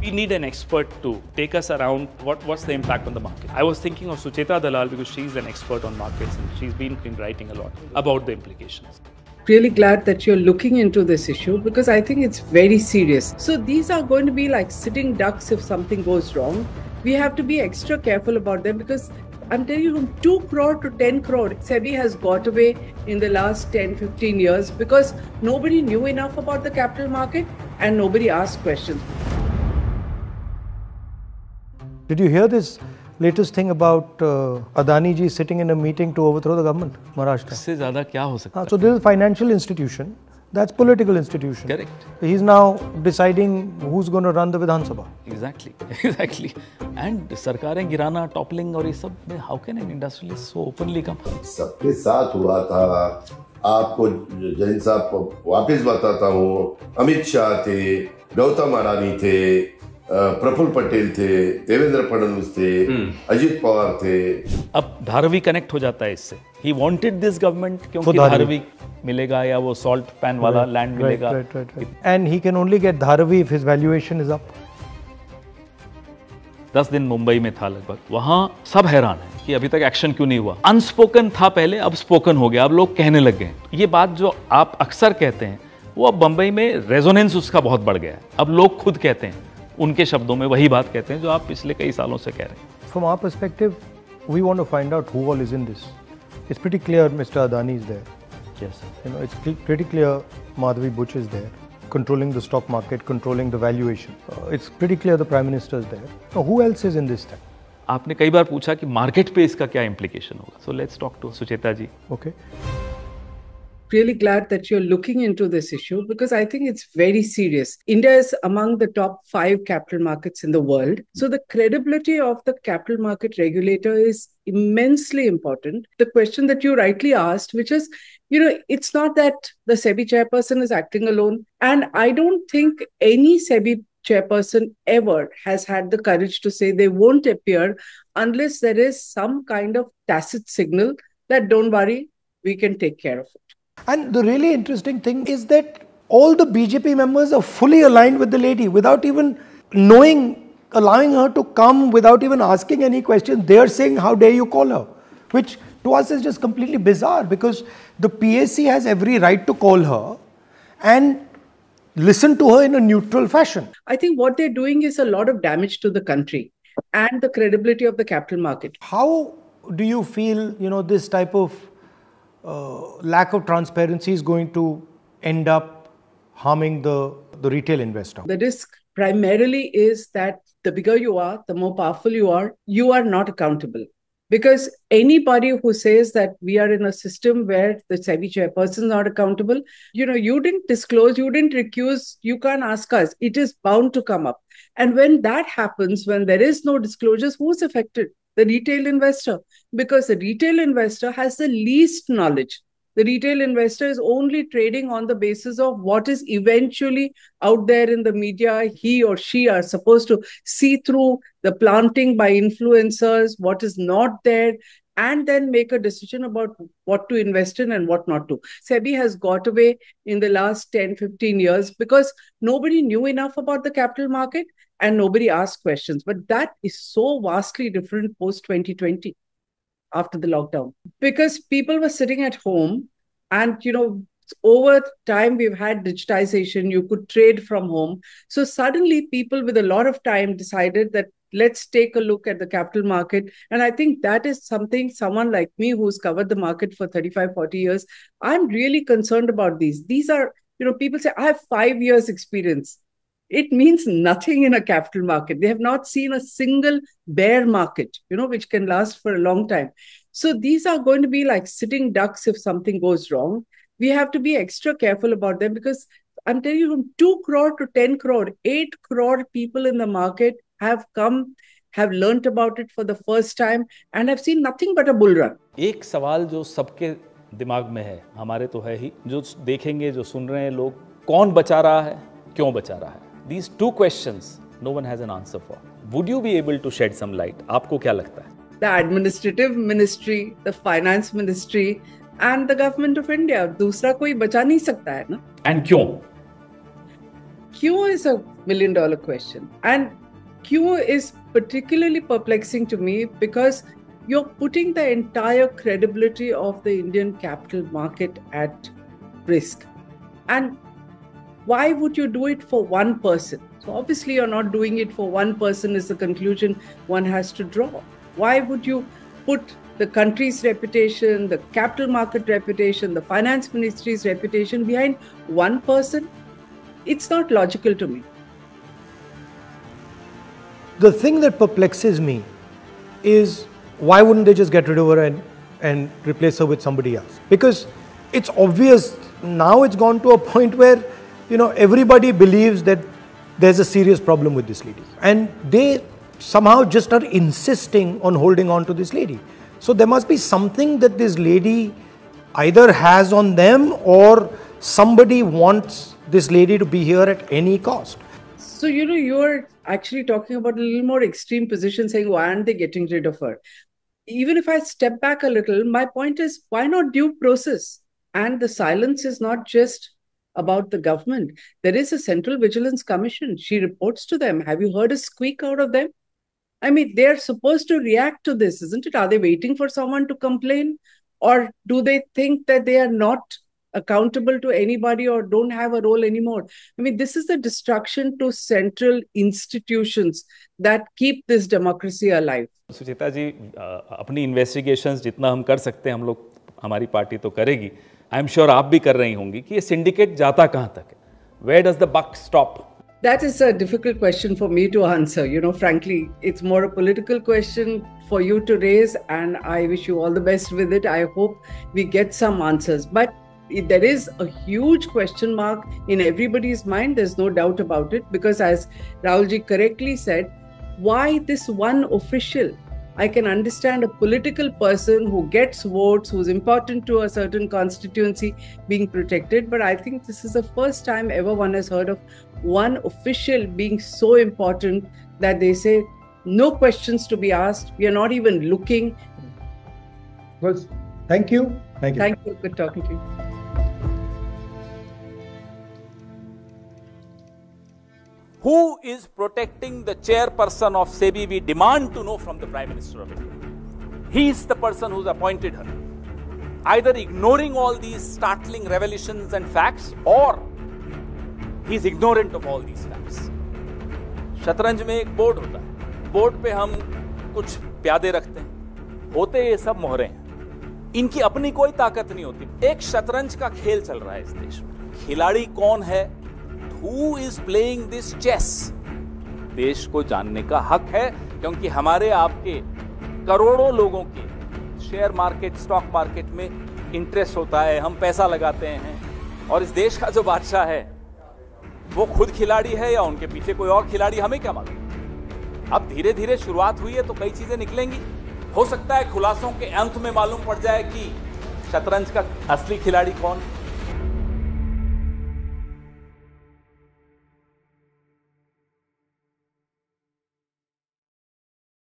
We need an expert to take us around what's the impact on the market. I was thinking of Sucheta Dalal because she's an expert on markets and she's been writing a lot about the implications. Really glad that you're looking into this issue because I think it's very serious. So these are going to be like sitting ducks if something goes wrong. We have to be extra careful about them because I'm telling you, from 2 crore to 10 crore, SEBI has got away in the last 10-15 years because nobody knew enough about the capital market and nobody asked questions. Did you hear this latest thing about Adani ji sitting in a meeting to overthrow the government, Maharashtra? इससे ज़्यादा क्या हो सकता है? So this is a financial institution. That's political institution. Correct. He's now deciding who's going to run the Vidhan Sabha. Exactly. And सरकारें गिराना, toppling और ये सब में how can an industrialist so openly come? सबके साथ हुआ था. आपको जैन साहब वापस बताता हूँ. अमित शाह थे, गौतम अडानी थे, प्रफुल्ल पटेल थे, देवेंद्र फडणवीस थे, अजित पवार थे. अब धारावी कनेक्ट हो जाता है इससे. He wanted this government क्योंकि धारावी मिलेगा या वो सॉल्ट पैन वाला लैंड मिलेगा. Right. And he can only get Dharavi if his valuation is up. 10 दिन मुंबई में था लगभग. वहां सब हैरान है कि अभी तक एक्शन क्यों नहीं हुआ. अनस्पोकन था पहले, अब स्पोकन हो गया. अब लोग कहने लग गए. ये बात जो आप अक्सर कहते हैं वो अब बंबई में रेजोनेंस उसका बहुत बढ़ गया है. अब लोग खुद कहते हैं, उनके शब्दों में वही बात कहते हैं जो आप पिछले कई सालों से कह रहे हैं. From our perspective, we want to find out who all is in this. It's pretty clear Mr. Adani is there. Yes. You know, it's pretty clear Madhavi Buch is there, controlling the stock market, controlling the valuation. It's pretty clear the Prime Minister is there. Now, who else is in this thing? आपने कई बार पूछा कि market पे इसका क्या implication होगा. So let's talk to Sucheta ji. Okay. Really glad that you're looking into this issue because I think it's very serious. India is among the top 5 capital markets in the world. So the credibility of the capital market regulator is immensely important. The question that you rightly asked, which is, it's not that the SEBI chairperson is acting alone. And I don't think any SEBI chairperson ever has had the courage to say they won't appear unless there is some kind of tacit signal that don't worry, we can take care of it. And the really interesting thing is that all the BJP members are fully aligned with the lady without even knowing, allowing her to come, without even asking any questions. They are saying, how dare you call her? Which to us is just completely bizarre because the PAC has every right to call her and listen to her in a neutral fashion. I think what they're doing is a lot of damage to the country and the credibility of the capital market. How do you feel, this type of lack of transparency is going to end up harming the retail investor? The risk primarily is that the bigger you are, the more powerful you are not accountable. Because anybody who says that we are in a system where the SEBI chairperson is not accountable, you didn't disclose, you didn't recuse, you can't ask us. It is bound to come up. And when that happens, when there is no disclosures, who's affected? The retail investor, because the retail investor has the least knowledge. The retail investor is only trading on the basis of what is eventually out there in the media. He or she are supposed to see through the planting by influencers, what is not there, and then make a decision about what to invest in and what not to. SEBI has got away in the last 10-15 years because nobody knew enough about the capital market and nobody asked questions. But that is so vastly different post-2020, after the lockdown. Because people were sitting at home and, over time we've had digitization, you could trade from home. So suddenly people with a lot of time decided that let's take a look at the capital market. And I think that is something someone like me who's covered the market for 35-40 years, I'm really concerned about these. These are, people say, I have 5 years experience. It means nothing in a capital market. They have not seen a single bear market, which can last for a long time. So these are going to be like sitting ducks if something goes wrong. We have to be extra careful about them because I'm telling you, from 2 crore to 10 crore, 8 crore people in the market have come, have learnt about it for the first time and have seen nothing but a bull run. एक सवाल जो सबके दिमाग में है, हमारे तो है ही, जो देखेंगे, जो सुन रहे हैं लोग, कौन बचा रहा है, क्यों बचा रहा है? These 2 questions, no one has an answer for. Would you be able to shed some light? आपको क्या लगता है? The administrative ministry, the finance ministry and the government of India. दूसरा कोई बचा नहीं सकता है ना? And क्यों? Q is a million question. And Q is particularly perplexing to me because you're putting the entire credibility of the Indian capital market at risk. And why would you do it for one person? So obviously you're not doing it for one person is the conclusion one has to draw. Why would you put the country's reputation, the capital market reputation, the finance ministry's reputation behind one person? It's not logical to me. The thing that perplexes me is why wouldn't they just get rid of her and replace her with somebody else? Because it's obvious now it's gone to a point where, everybody believes that there's a serious problem with this lady. And they somehow just are insisting on holding on to this lady. So there must be something that this lady either has on them or somebody wants this lady to be here at any cost. So, you're actually talking about a little more extreme position saying, why aren't they getting rid of her? Even if I step back a little, my point is, why not due process? And the silence is not just about the government. There is a Central Vigilance Commission. She reports to them. Have you heard a squeak out of them? I mean, they're supposed to react to this, isn't it? Are they waiting for someone to complain? Or do they think that they are not accountable to anybody or don't have a role anymore? I mean, this is the destruction to central institutions that keep this democracy alive. सुचिता जी, अपनी investigations जितना हम कर सकते हैं हम लोग, हमारी party तो करेगी, आई एम श्योर आप भी कर रही होंगी, कि ये सिंडिकेट जाता कहाँ तक है? Where does the buck stop? That is a difficult question for me to answer. Frankly, it's more a political question for you to raise, and I wish you all the best with it. I hope we get some answers. But there is a huge question mark in everybody's mind. There's no doubt about it, because as Rahulji correctly said, why this one official? I can understand a political person who gets votes, who's important to a certain constituency being protected. But I think this is the first time ever one has heard of one official being so important that they say, no questions to be asked. We are not even looking. Well, thank you. Thank you. Good talking to you. Who is protecting the chairperson of SEBI? We demand to know from the Prime Minister of India. He is the person who's appointed her. Either ignoring all these startling revelations and facts, or he's ignorant of all these facts. शतरंज में एक board होता है, board पे हम कुछ प्यादे रखते हैं, होते ये सब मोहरे हैं, इनकी अपनी कोई ताकत नहीं होती। एक शतरंज का खेल चल रहा है इस देश में, खिलाड़ी कौन है, Who is playing this chess? देश को जानने का हक है, क्योंकि हमारे आपके करोड़ों लोगों के शेयर मार्केट, स्टॉक मार्केट में इंटरेस्ट होता है, हम पैसा लगाते हैं, और इस देश का जो बादशाह है वो खुद खिलाड़ी है या उनके पीछे कोई और खिलाड़ी, हमें क्या मालूम। अब धीरे धीरे शुरुआत हुई है तो कई चीजें निकलेंगी। हो सकता है खुलासों के अंत में मालूम पड़ जाए कि शतरंज का असली खिलाड़ी कौन है।